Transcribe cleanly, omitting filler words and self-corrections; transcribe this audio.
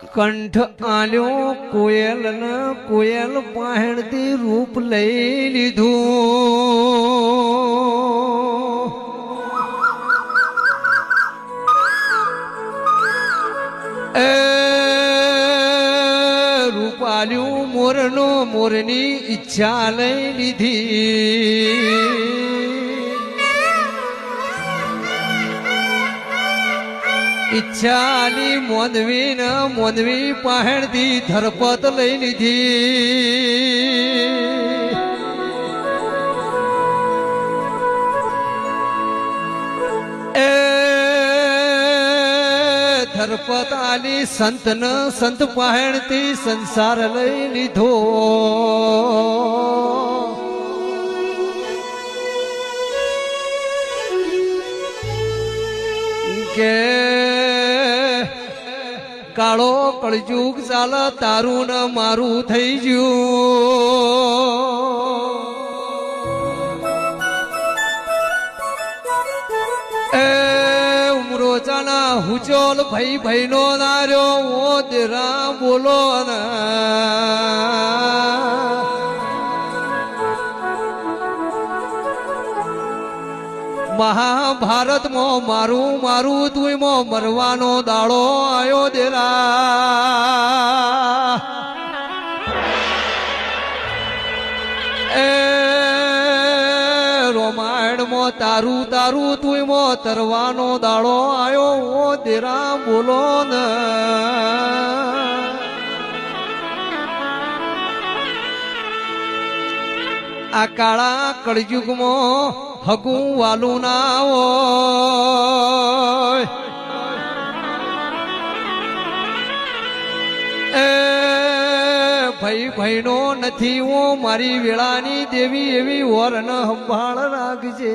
કંઠ આલ્યો કોયલ ને કોયલ પાહેણથી રૂપ લઈ લીધું એ રૂપ આલ્યું મોરનો મોરની ઈચ્છા લઈ લીધી ઈચ્છાની મોદવી ને મોદવી પહેણથી ધરપત લઈ લીધી એ ધરપત આલી સંત ને સંત પહેણથી સંસાર લઈ લીધો કે કાળો કળજુગ ચાલ તારું ને મારું થઈ ગયું એ ઉમરો ચાના હુચોલ ભાઈ ભાઈ નો નાર્યો ઓ તેરા બોલો મહાભારત માં મારું મારું તું માં મરવાનો દાડો આયો દેરા એ રોમાયણ માં તારું તારું તું માં તરવાનો દાડો આયો ઓ દેરા બોલો ને આ કાળા કળયુગમાં હગું વાલું ના હોય એ ભાઈ ભાઈનો નથી હું મારી વેળાની દેવી એવી વર ન સંભાળ રાખજે